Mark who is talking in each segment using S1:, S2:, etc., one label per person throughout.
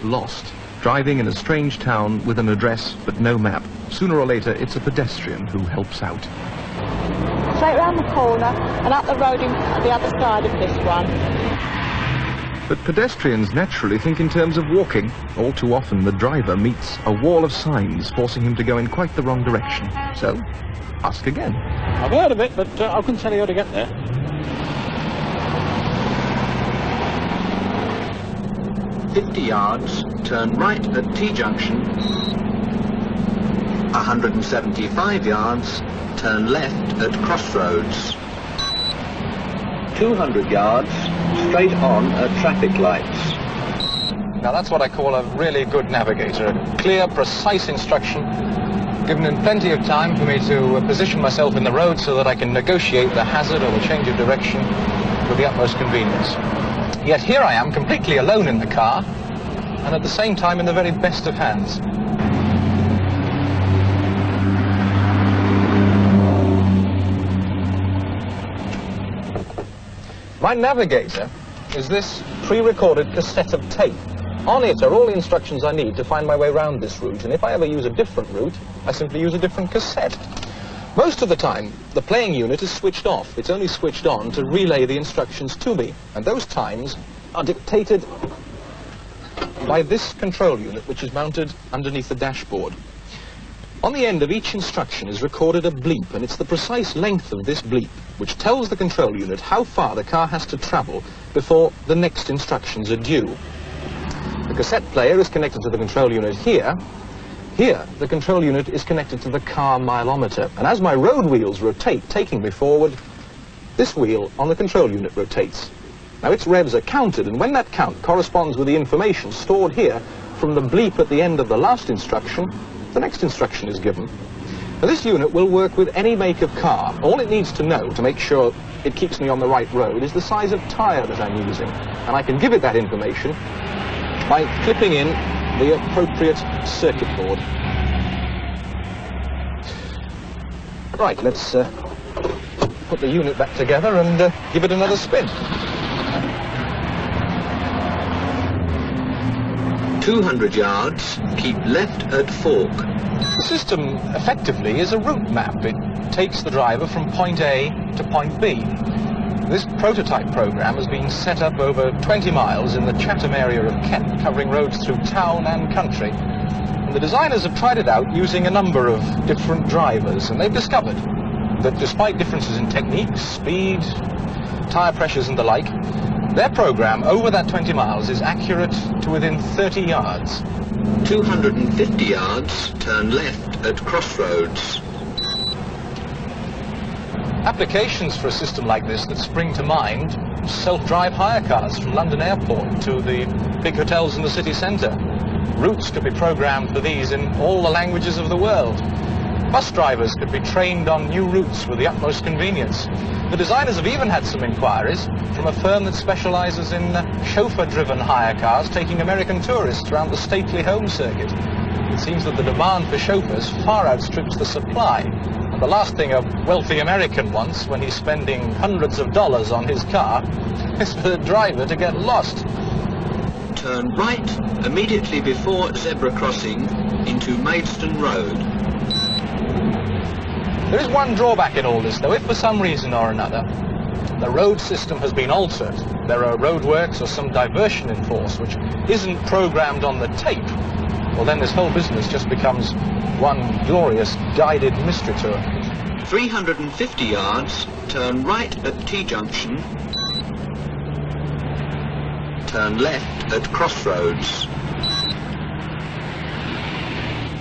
S1: lost, driving in a strange town with an address but no map. Sooner or later, it's a pedestrian who helps out.
S2: Straight round the corner and up the road on the other side of this one.
S1: But pedestrians naturally think in terms of walking. All too often, the driver meets a wall of signs, forcing him to go in quite the wrong direction. So, ask again.
S3: I've heard of it, but I couldn't tell you how to get there.
S4: "50 yards, turn right at T-junction. 175 yards, turn left at Crossroads. 200 yards, straight on at traffic lights."
S5: Now that's what I call a really good navigator. A clear, precise instruction, given him plenty of time for me to position myself in the road so that I can negotiate the hazard or the change of direction with the utmost convenience. Yet here I am, completely alone in the car, and at the same time in the very best of hands. My navigator is this pre-recorded cassette of tape. On it are all the instructions I need to find my way around this route, and if I ever use a different route, I simply use a different cassette. Most of the time, the playing unit is switched off. It's only switched on to relay the instructions to me, and those times are dictated by this control unit, which is mounted underneath the dashboard. On the end of each instruction is recorded a bleep, and it's the precise length of this bleep which tells the control unit how far the car has to travel before the next instructions are due. The cassette player is connected to the control unit here. Here, the control unit is connected to the car mileometer, and as my road wheels rotate, taking me forward, this wheel on the control unit rotates. Now its revs are counted, and when that count corresponds with the information stored here from the bleep at the end of the last instruction, the next instruction is given. Now this unit will work with any make of car. All it needs to know to make sure it keeps me on the right road is the size of tyre that I'm using, and I can give it that information by clipping in the appropriate circuit board. Right, let's put the unit back together and give it another spin.
S4: 200 yards, keep left at Fork.
S5: The system effectively is a route map. It takes the driver from point A to point B. This prototype program has been set up over 20 miles in the Chatham area of Kent, covering roads through town and country. And the designers have tried it out using a number of different drivers, and they've discovered that despite differences in techniques, speed, tyre pressures and the like, their program over that 20 miles is accurate to within 30 yards.
S4: 250 yards, turn left at Crossroads.
S5: Applications for a system like this that spring to mind: self-drive hire cars from London Airport to the big hotels in the city centre. Routes could be programmed for these in all the languages of the world. Bus drivers could be trained on new routes with the utmost convenience. The designers have even had some inquiries from a firm that specialises in chauffeur-driven hire cars taking American tourists around the stately home circuit. It seems that the demand for chauffeurs far outstrips the supply. And the last thing a wealthy American wants when he's spending hundreds of dollars on his car is for the driver to get lost.
S4: Turn right immediately before zebra crossing into Maidstone Road.
S5: There is one drawback in all this, though. If for some reason or another the road system has been altered, there are roadworks or some diversion in force which isn't programmed on the tape, well then this whole business just becomes one glorious guided mystery tour.
S4: 350 yards, turn right at T-junction. Turn left at Crossroads.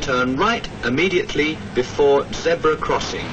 S4: Turn right immediately before zebra crossing.